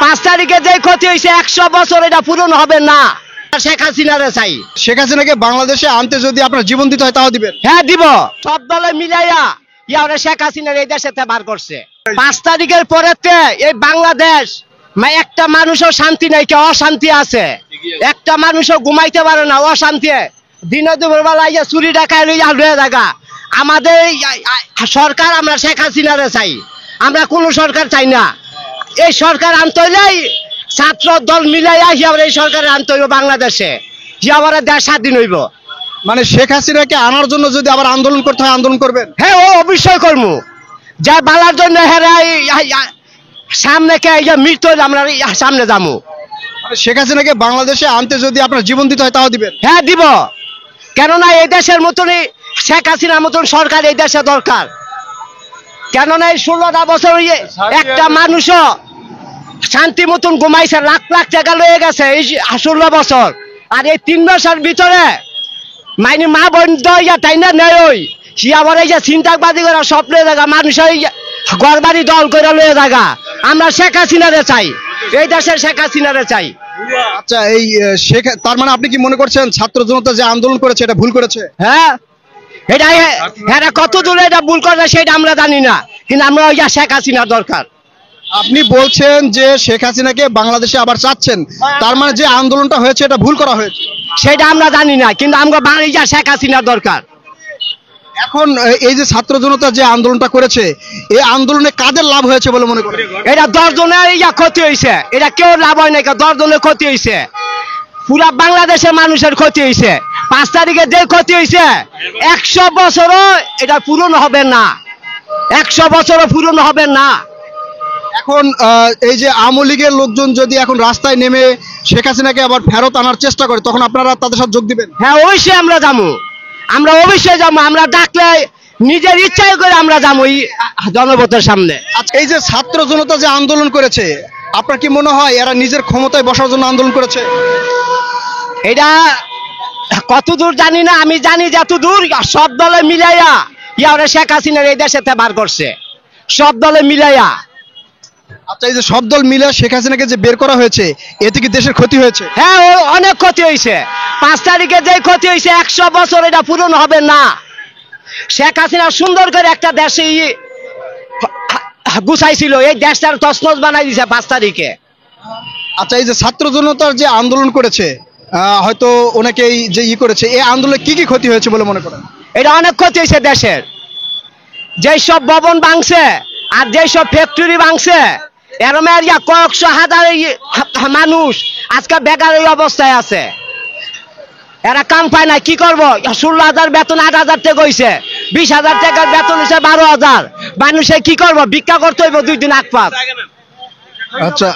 5 তারিখে যে ক্ষতি হয়েছে 100 বছর এটা পূরণ হবে না। শেখ হাসিনারে চাই। শেখ হাসিনাকে বাংলাদেশে আনতে যদি আপনার জীবন দিতে হয় তাও দিবেন? হ্যাঁ দিব। সব দলে মিলাইয়া ইয়ারে শেখ হাসিনার এই দেশে বার করছে। 5 তারিখের পরেতে এই বাংলাদেশ একটা মানুষও শান্তি নাই, কে অশান্তি আছে। একটা মানুষও ঘুমাইতে পারে না, অশান্তি। দিনে দুপুর বেলা চুরি ডাকায় লইয়া জায়গা। আমাদের সরকার আমরা শেখ হাসিনারে চাই, আমরা কোনো সরকার চাই না। এই সরকার আনতে হইলেই ছাত্র দল মিলাইয়া এই সরকার আনতে হইব বাংলাদেশে, আবার দেশ স্বাধীন হইব। মানে শেখ হাসিনাকে আনার জন্য যদি আবার আন্দোলন করতে হয় আন্দোলন করবেন? হ্যাঁ ও অবশ্যই করবো। যা বালার জন্য সামনে কে মৃত্যু আমরা সামনে যাবো। শেখ হাসিনাকে বাংলাদেশে আনতে যদি আপনার জীবন দিতে হয় তাও দিবেন? হ্যাঁ দিব। কেননা এই দেশের মতনই শেখ হাসিনার মতন সরকার এই দেশে দরকার। কেননা এই 16টা বছর একটা মানুষও শান্তি মতন ঘুমাইছে, লাখ লাখ টাকা লয়ে গেছে এই 16 বছর। আর এই 3 বছর ভিতরে মাইনি মা বোন তাই না নেই ওই সে আবার এই যে চিন্তাবাদী করে স্বপ্নে জায়গা মানুষের ঘর বাড়ি দল করে লয়ে জায়গা। আমরা শেখ হাসিনারে চাই, এই দেশের শেখ হাসিনারে চাই। আচ্ছা, এই শেখ তার মানে আপনি কি মনে করছেন ছাত্র জনতা যে আন্দোলন করেছে এটা ভুল করেছে? হ্যাঁ, এটা কত দূরে এটা ভুল করে সেটা আমরা জানি না, কিন্তু আমরা ওই শেখ হাসিনা দরকার। আপনি বলছেন যে শেখ হাসিনাকে বাংলাদেশে আবার চাচ্ছেন, তার মানে যে আন্দোলনটা হয়েছে এটা ভুল করা হয়েছে সেটা আমরা জানি না, কিন্তু আমরা বাংলাদেশে শেখ হাসিনা দরকার। এখন এই যে ছাত্র জনতা যে আন্দোলনটা করেছে এই আন্দোলনে কাদের লাভ হয়েছে বলে মনে করেন? এটা 10 জনের ক্ষতি হয়েছে, এটা কেউ লাভ হয় না, 10 জনের ক্ষতি হয়েছে, পুরা বাংলাদেশের মানুষের ক্ষতি হয়েছে। 5 তারিখে যে ক্ষতি হয়েছে 100 বছরও এটা পূরণ হবে না, 100 বছরও পূরণ হবে না। এখন এই যে আওয়ামী লীগের লোকজন যদি এখন রাস্তায় নেমে শেখ হাসিনাকে আবার ফেরত আনার চেষ্টা করে তখন আপনারা তাদের সাথে যোগ দিবেন? হ্যাঁ অবশ্যই আমরা যাবো, আমরা অবশ্যই যাবো। আমরা ডাকলে নিজের ইচ্ছায় করে আমরা যাবো জনগণের সামনে। আচ্ছা, এই যে ছাত্র জনতা যে আন্দোলন করেছে আপনার কি মনে হয় এরা নিজের ক্ষমতায় বসার জন্য আন্দোলন করেছে? এটা কতদূর জানি না, আমি জানি যতদূর সব দলে মিলাইয়া ইয়ারে শেখ হাসিনার এই দেশে বার করছে, সব দলে মিলাইয়া। আচ্ছা, এই যে সব দল মিলে শেখ হাসিনাকে যে বের করা হয়েছে এতে কি দেশের ক্ষতি হয়েছে? হ্যাঁ অনেক ক্ষতি হয়েছে। 5 তারিখে যে ক্ষতি হয়েছে 100 বছর এটা পূরণ হবে না। শেখ হাসিনা সুন্দর করে একটা দেশে গুছাইছিল, এই দেশটার তছনছ বানাই দিয়েছে 5 তারিখে। আচ্ছা, এই যে ছাত্র জনতার যে আন্দোলন করেছে হয়তো অনেকেই যে করেছে এই আন্দোলনে কি কি ক্ষতি হয়েছে বলে মনে করেন? এটা অনেক ক্ষতি হয়েছে দেশের। যেই সব ভবন ভাঙছে আর যেই সব ফ্যাক্টরি ভাঙছে এরমের কয়েকশো হাজার মানুষ আজকে বেকার এই অবস্থায় আছে, এরা কাম পায় না। কি করবো? 16,000 বেতন 8,000 টাকা হয়েছে, 20,000 টাকার বেতন হয়েছে 12,000। মানুষে কি করবো? ভিক্ষা করতে হইব 2 দিন 8 পাঁচ। আচ্ছা।